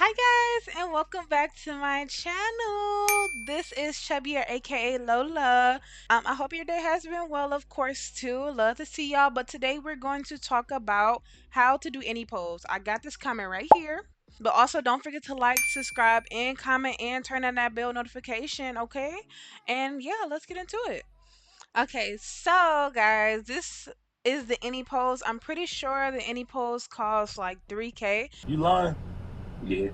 Hi guys, and welcome back to my channel. This is Chubby or aka Lola. I hope your day has been well, of course, too. Love to see y'all, but today we're going to talk about how to do any pose. I got this comment right here. But also don't forget to like, subscribe, and comment and turn on that bell notification, okay? And yeah, let's get into it. Okay, so guys, this is the any pose. I'm pretty sure the any pose costs like 3K. You lying? Yeah.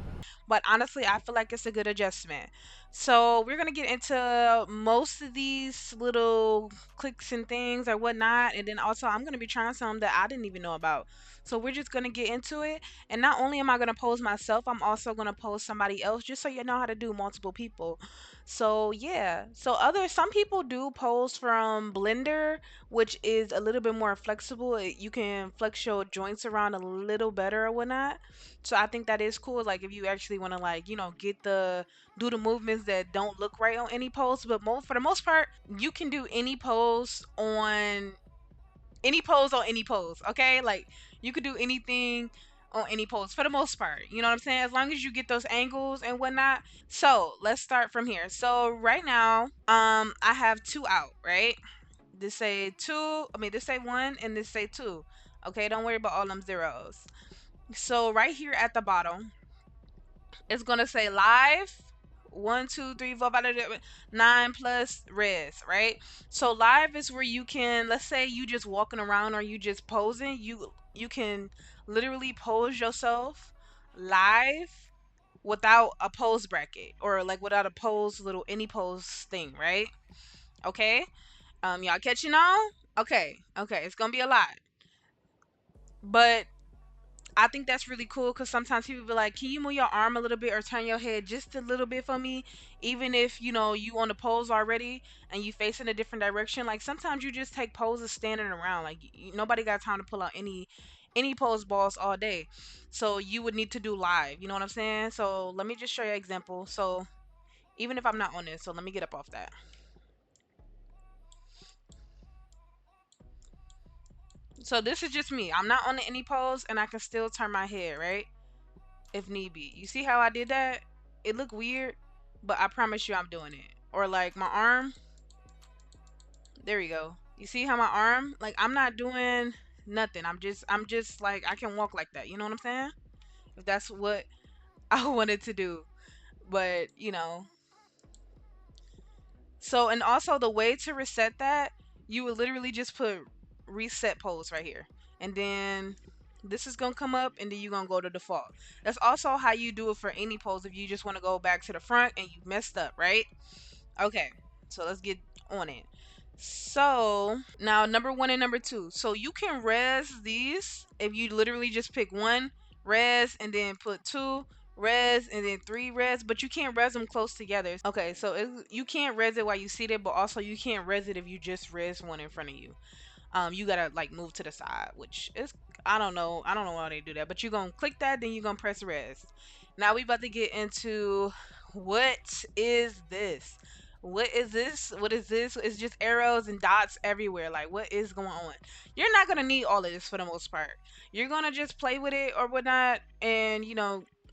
But honestly, I feel like it's a good adjustment. So we're gonna get into most of these little clicks and things or whatnot, and then also I'm gonna be trying some that I didn't even know about. So we're just gonna get into it, and not only am I gonna pose myself, I'm also gonna pose somebody else, just so you know how to do multiple people. So yeah, some people do pose from Blender, which is a little bit more flexible. You can flex your joints around a little better or whatnot. So I think that is cool. Like if you actually want to get the do the movements that don't look right on any pose, but for the most part, you can do any pose on any pose. Okay, like you could do anything on any pose for the most part. You know what I'm saying? As long as you get those angles and whatnot. So let's start from here. So right now, I have two out. Right. This say two. I mean, this say one, and this say two. Okay, don't worry about all them zeros. So right here at the bottom, it's gonna say live. 1, 2, 3, 4, 5, 6, 7, 9 plus res, right? So live is where you can, let's say you just walking around or you just posing. You can literally pose yourself live without a pose bracket or like without a pose little any pose thing, right? Okay. Y'all catching on? Okay. Okay. It's gonna be a lot, but I think that's really cool because sometimes people be like, "Can you move your arm a little bit or turn your head just a little bit for me?" Even if you on the pose already and you facing a different direction. Like sometimes you just take poses standing around. Like nobody got time to pull out any pose balls all day, so you would need to do live. You know what I'm saying? So let me just show you an example. So even if I'm not on this, so let me get up off that. So this is just me. I'm not on any pose, and I can still turn my head right if need be. You see how I did that? It looked weird, but I promise you I'm doing it. Or like my arm, there we go. You see how my arm, like I'm not doing nothing. I'm just like I can walk like that. You know what I'm saying? If that's what I wanted to do. But, so and also the way to reset that, you would literally just put reset pose right here. And then this is gonna come up and then you're gonna go to default. That's also how you do it for any pose if you just want to go back to the front and you messed up, right? Okay, so let's get on it. So now number one and number two. So you can res these if you literally just pick one res and then put two res and then three res, but you can't res them close together. Okay, so you can't res it while you see it, but also you can't res it if you just res one in front of you. You gotta like move to the side, which is I don't know why they do that, but you're gonna click that, then you're gonna press res. Now we about to get into what is this? What is this? What is this? It's just arrows and dots everywhere. Like, what is going on? You're not gonna need all of this for the most part. You're gonna just play with it or whatnot, and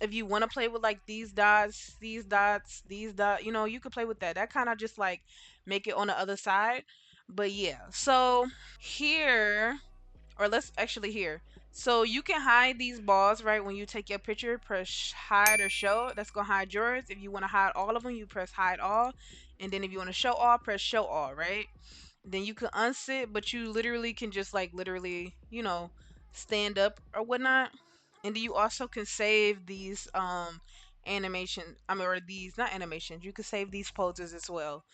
if you want to play with like these dots, these dots, these dots, you could play with that. That kind of just like make it on the other side. But yeah, so here, or let's actually here. So you can hide these balls, right? When you take your picture, press hide or show. That's gonna hide yours. If you want to hide all of them, you press hide all. And then if you want to show all, press show all, right? Then you can unsit, but you literally can just like literally, stand up or whatnot. And then you also can save these animation. I mean, or these not animations. You can save these poses as well.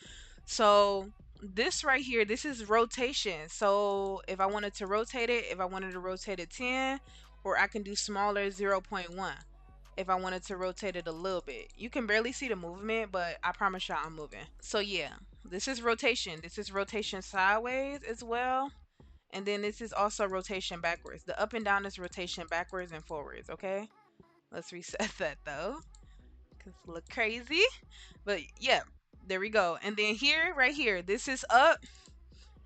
So this right here, this is rotation. So if I wanted to rotate it, if I wanted to rotate it 10, or I can do smaller 0.1 if I wanted to rotate it a little bit. You can barely see the movement, but I promise y'all I'm moving. So yeah, this is rotation. This is rotation sideways as well. And then this is also rotation backwards. The up and down is rotation backwards and forwards, okay? Let's reset that though, because it look crazy. But yeah, there we go. And then here, right here, this is up.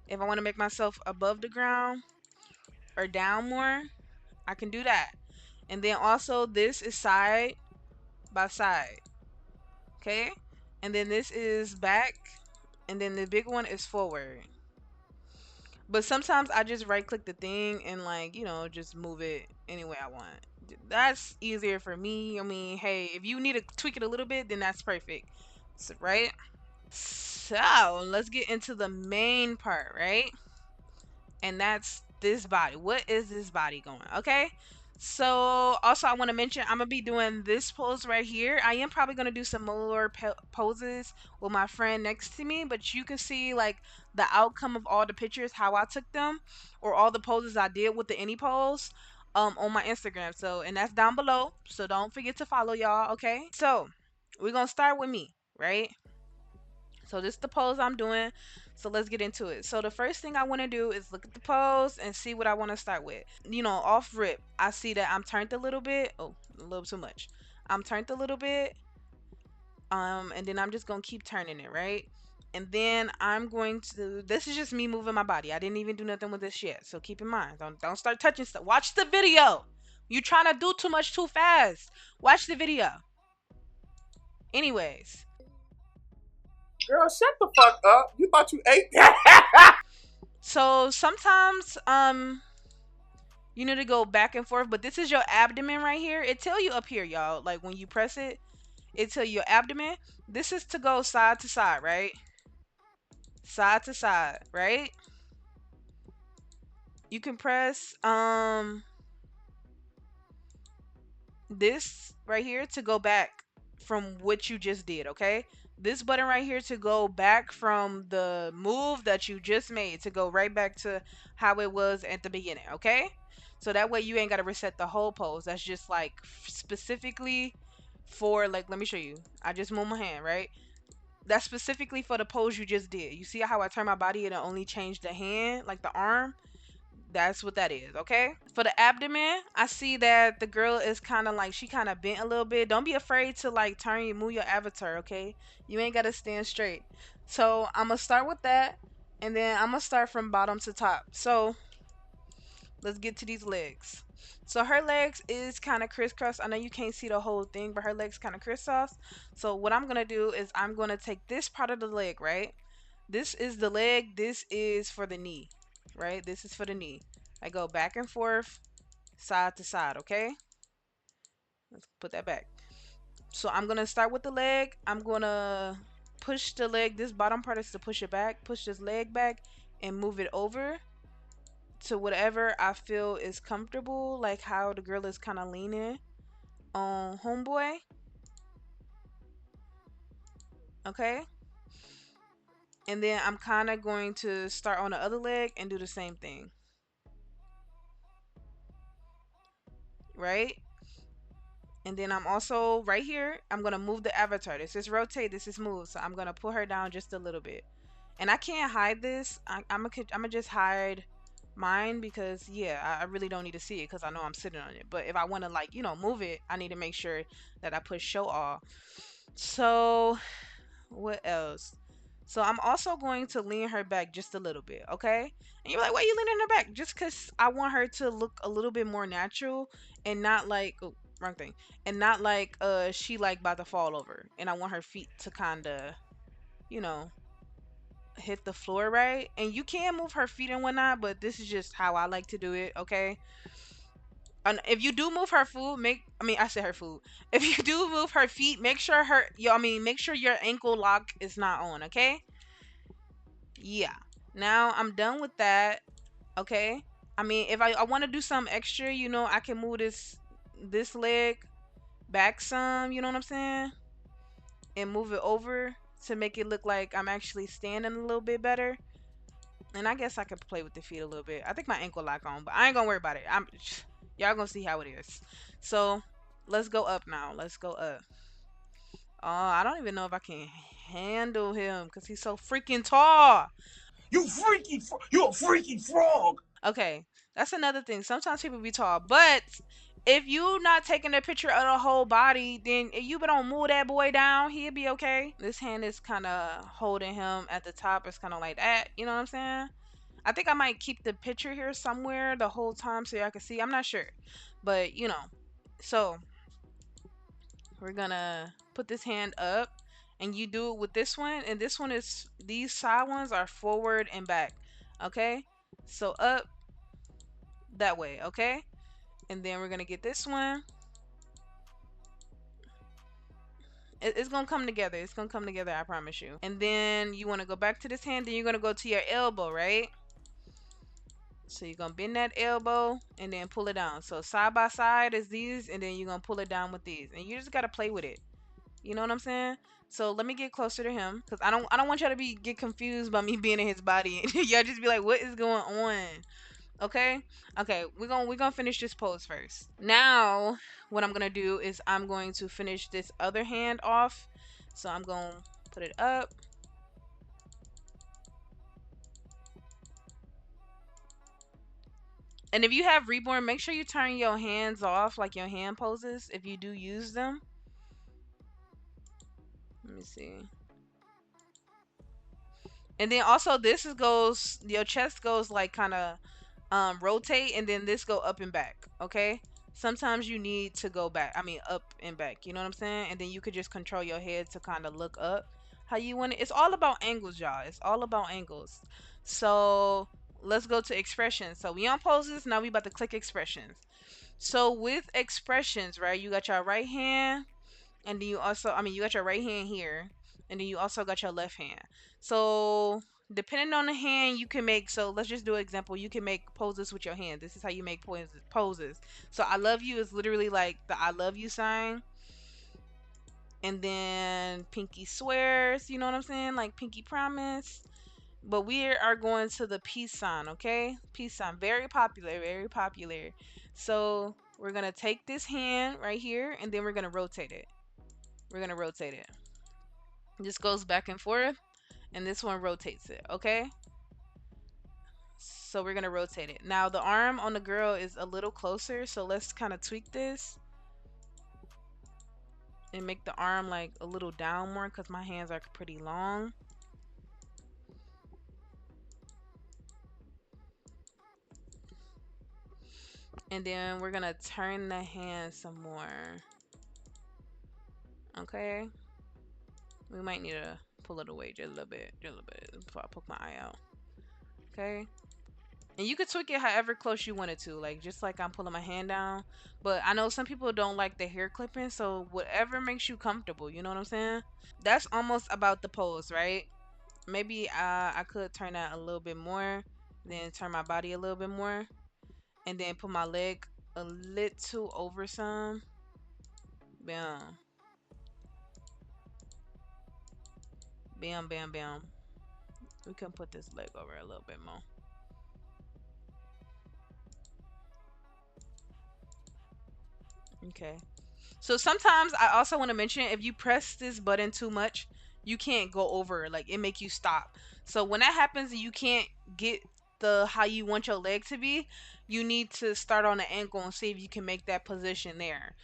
If I want to make myself above the ground or down more, I can do that. And then also this is side. by side. Okay? And then this is back, and then the big one is forward. But sometimes I just right click the thing and like, just move it any way I want. That's easier for me. I mean, hey, if you need to tweak it a little bit, then that's perfect. So, right? So, let's get into the main part, right? And that's this body. What is this body going? Okay. So also I want to mention I'm gonna be doing this pose right here. I am probably gonna do some more poses with my friend next to me, but you can see like the outcome of all the pictures, how I took them, or all the poses I did with the Anypose on my Instagram. So and that's down below. So don't forget to follow y'all. Okay. So we're gonna start with me, right? So this is the pose I'm doing. So let's get into it. So the first thing I want to do is look at the pose and see what I want to start with. Off rip, I see that I'm turned a little bit. Oh, a little too much. I'm turned a little bit. And then I'm just gonna keep turning it, right? And then I'm going to. This is just me moving my body. I didn't even do nothing with this yet. So keep in mind, don't start touching stuff. Watch the video. You trying to do too much too fast. Watch the video. Anyways, Girl, shut the fuck up. You thought you ate that? so sometimes you need to go back and forth, but this is your abdomen right here. It tell you up here, y'all. Like when you press it, it tell you your abdomen. This is to go side to side, right? Side to side, right? You can press this right here to go back from what you just did, okay? This button right here to go back from the move that you just made to go right back to how it was at the beginning, okay? So that way you ain't got to reset the whole pose. That's just like specifically for like let me show you. I just move my hand, right? That's specifically for the pose you just did. You see how I turn my body and it only changed the hand, like the arm? That's what that is, okay? For the abdomen, I see that the girl is kind of like she kind of bent a little bit. Don't be afraid to like turn you move your avatar, okay? You ain't got to stand straight. So, I'm going to start with that and then I'm going to start from bottom to top. So, let's get to these legs. So her legs is kind of crisscross. I know you can't see the whole thing, but her legs kind of crisscross. So what I'm gonna do is I'm gonna take this part of the leg, right? This is the leg. This is for the knee, right? This is for the knee. I go back and forth, side to side. Okay, let's put that back. So I'm gonna start with the leg. I'm gonna push the leg. This bottom part is to push it back. Push this leg back and move it over to whatever I feel is comfortable, like how the girl is kind of leaning on homeboy. Okay. And then I'm kind of going to start on the other leg and do the same thing. Right. And then I'm also right here. I'm going to move the avatar. This is rotate. This is move. So I'm going to pull her down just a little bit. And I can't hide this. I'm going to just hide mine because, yeah, I really don't need to see it because I know I'm sitting on it. But if I want to, like, move it, I need to make sure that I push show all. So what else? So I'm also going to lean her back just a little bit, okay? And you're like, why are you leaning her back? Just because I want her to look a little bit more natural and not like, oh, wrong thing, and not like she like about to fall over. And I want her feet to kind of, you know, hit the floor right. And you can move her feet and whatnot, but this is just how I like to do it, okay? And if you do move her food, I said her food. If you do move her feet, make sure make sure your ankle lock is not on, okay? Yeah. Now I'm done with that, okay? I mean, if I want to do something extra, I can move this leg back some, you know what I'm saying? And move it over to make it look like I'm actually standing a little bit better. And I guess I could play with the feet a little bit. I think my ankle lock on, but I ain't gonna worry about it. Y'all gonna see how it is. So let's go up now. Let's go up. I don't even know if I can handle him because he's so freaking tall. You a freaky frog. Okay, that's another thing. Sometimes people be tall, but if you not taking a picture of the whole body, then if you don't move that boy down, he'll be okay. This hand is kind of holding him at the top. It's kind of like that. You know what I'm saying? I think I might keep the picture here somewhere the whole time so y'all can see. I'm not sure, but so we're gonna put this hand up, and you do it with this one, and this one is, these side ones are forward and back. Okay, so up that way. Okay, and then we're gonna get this one. It's gonna come together. It's gonna come together, I promise you. And then you want to go back to this hand, then you're gonna go to your elbow, right? So you're gonna bend that elbow and then pull it down. So side by side is these, and then you're gonna pull it down with these, and you just gotta play with it. You know what I'm saying? So let me get closer to him, because I don't want y'all to be get confused by me being in his body. Y'all just be like, what is going on? Okay? Okay, we're gonna finish this pose first. Now, what I'm gonna do is I'm going to finish this other hand off. So I'm gonna put it up. And if you have reborn, make sure you turn your hands off, like your hand poses, if you do use them. Let me see. And then also this is goes, your chest goes like kind of rotate, and then this go up and back. Okay, sometimes you need to go back, I mean up and back, you know what I'm saying? And then you could just control your head to kind of look up how you want it. It's all about angles, y'all. It's all about angles. So let's go to expressions. So we on poses, now we about to click expressions. So with expressions, right, you got your right hand, and then you also, I mean, you got your right hand here, and then you also got your left hand. So depending on the hand, you can make, so let's just do an example. You can make poses with your hand. This is how you make poses. So I love you is literally like the I love you sign, and then pinky swears, you know what I'm saying, like pinky promise. But we are going to the peace sign. Okay, peace sign, very popular, very popular. So we're gonna take this hand right here, and then we're gonna rotate it. We're gonna rotate it. This goes back and forth, and this one rotates it. Okay, so we're gonna rotate it. Now the arm on the girl is a little closer, so let's kind of tweak this and make the arm like a little down more, because my hands are pretty long. And then we're gonna turn the hand some more. Okay, we might need to pull it away just a little bit, before I poke my eye out. Okay, and you could tweak it however close you want it to, like just like I'm pulling my hand down. But I know some people don't like the hair clipping, so whatever makes you comfortable, you know what I'm saying? That's almost about the pose, right? Maybe I could turn that a little bit more, then turn my body a little bit more, and then put my leg a little over some. Bam, bam, bam, bam. We can put this leg over a little bit more. Okay. So sometimes I also want to mention, if you press this button too much, you can't go over. Like it make you stop. So when that happens and you can't get the how you want your leg to be, you need to start on the ankle and see if you can make that position there.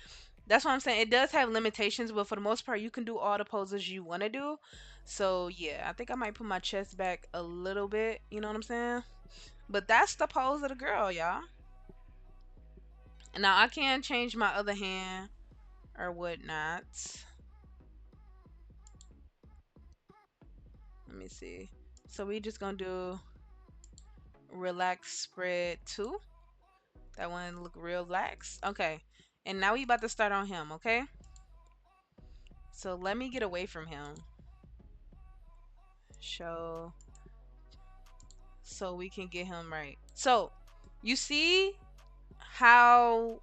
That's what I'm saying. It does have limitations, but for the most part, you can do all the poses you want to do. So yeah, I think I might put my chest back a little bit. You know what I'm saying? But that's the pose of the girl, y'all. Now I can change my other hand or whatnot. Let me see. So we just gonna do relax spread 2. That one look real lax. Okay. And now we about to start on him, okay? So let me get away from him. Show, so we can get him right. So you see how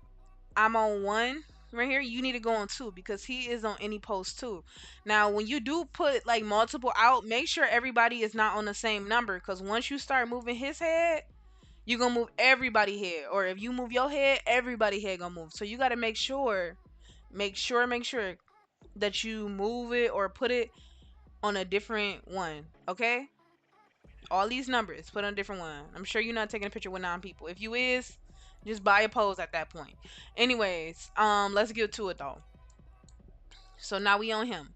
I'm on 1 right here? You need to go on 2, because he is on Anypose too. Now when you do put like multiple out, make sure everybody is not on the same number, because once you start moving his head, you're gonna move everybody head. Or if you move your head, everybody head gonna move. So you gotta make sure that you move it or put it on a different one. Okay, all these numbers put on a different one. I'm sure you're not taking a picture with 9 people. If you is, just buy a pose at that point. Anyways, let's get to it though. So now we on him.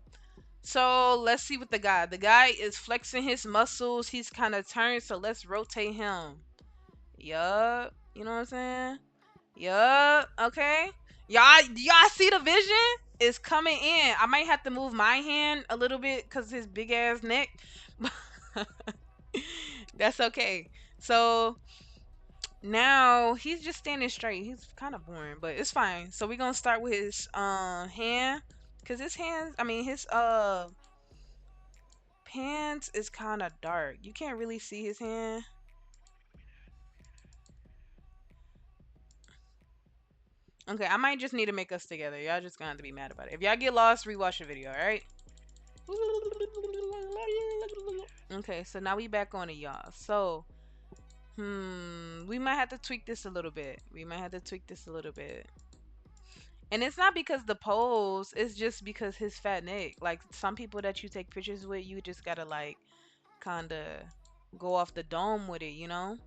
So let's see what the guy is flexing his muscles. He's kind of turned, so let's rotate him. Yup, you know what I'm saying? Yup. Okay, y'all see the vision? is coming in. I might have to move my hand a little bit because his big ass neck. That's okay. So now he's just standing straight. He's kind of boring, but it's fine. So we're gonna start with his hand, cause his hands. I mean his pants is kind of dark. You can't really see his hand. Okay, I might just need to make us together. Y'all just gonna have to be mad about it. If y'all get lost, rewatch the video. All right. Okay, so now we back on it, y'all. So, we might have to tweak this a little bit. We might have to tweak this a little bit. And it's not because the pose, it's just because his fat neck. Like some people that you take pictures with, you just gotta like kind of go off the dome with it, you know?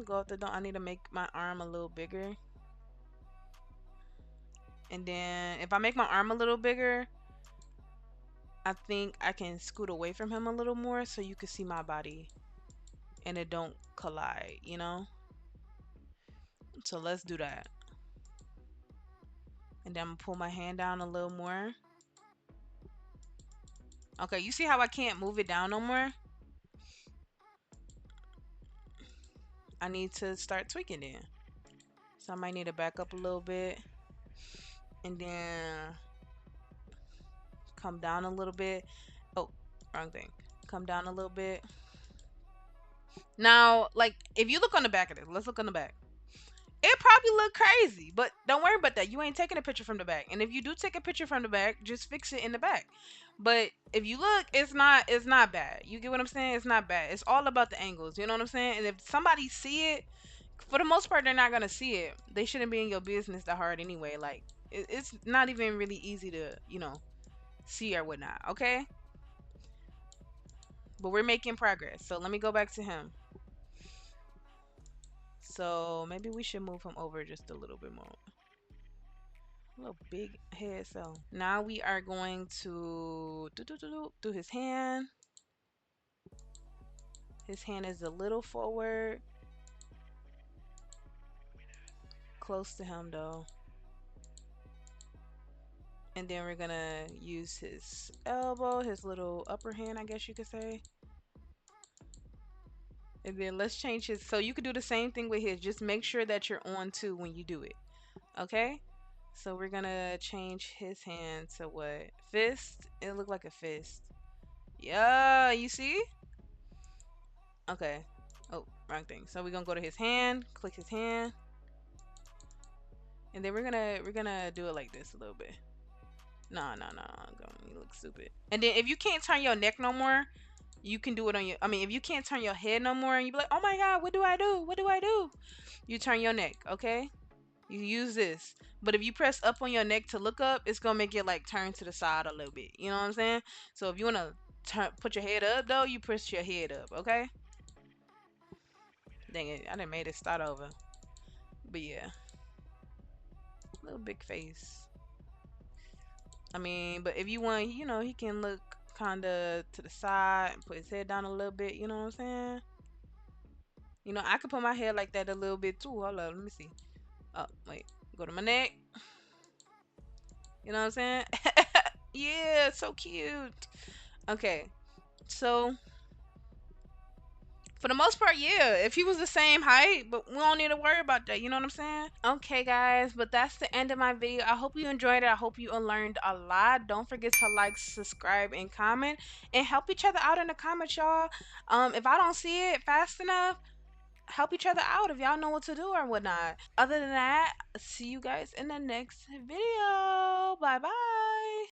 Go off the dome. I need to make my arm a little bigger. And then if I make my arm a little bigger, I think I can scoot away from him a little more so you can see my body and it don't collide, you know? So let's do that. And then I'm gonna pull my hand down a little more. Okay, you see how I can't move it down no more? I need to start tweaking it. So I might need to back up a little bit and then come down a little bit. Oh, wrong thing. Come down a little bit. Now, like, if you look on the back of this, let's look on the back. It probably look crazy, but don't worry about that. You ain't taking a picture from the back. And if you do take a picture from the back, just fix it in the back. But if you look, it's not bad. You get what I'm saying? It's not bad. It's all about the angles. You know what I'm saying? And if somebody see it, for the most part, they're not gonna see it. They shouldn't be in your business that hard anyway. Like it's not even really easy to see or whatnot. Okay, but we're making progress. So let me go back to him. So maybe we should move him over just a little bit more. A little big head. So now we are going to do his hand. His hand is a little forward, close to him though. And then we're gonna use his elbow, his little upper hand, I guess you could say. And then let's change his. So you could do the same thing with his. Just make sure that you're on too when you do it. Okay? So we're gonna change his hand to what? Fist? It looked like a fist. Yeah, you see? Okay. Oh, wrong thing. So we're gonna go to his hand, click his hand, and then we're gonna do it like this a little bit. No, no, no. You look stupid. And then if you can't turn your neck no more, you can do it on your. I mean, if you can't turn your head no more, and you be like, "Oh my God, what do I do? What do I do?" You turn your neck, okay? You use this. But if you press up on your neck to look up, it's gonna make it like turn to the side a little bit. You know what I'm saying? So if you wanna put your head up though, you push your head up, okay? Dang it, I done made it start over. But yeah, little big face. I mean, but if you want, he can look kinda to the side and put his head down a little bit. You know what I'm saying? I could put my head like that a little bit too. Hold up, let me see. Oh, wait. Go to my neck. You know what I'm saying? Yeah, so cute. Okay, so for the most part, yeah, if he was the same height, but we don't need to worry about that. You know what I'm saying? Okay, guys, but that's the end of my video. I hope you enjoyed it. I hope you learned a lot. Don't forget to like, subscribe, and comment, and help each other out in the comments, y'all. If I don't see it fast enough, help each other out if y'all know what to do or whatnot. Other than that, see you guys in the next video. Bye bye.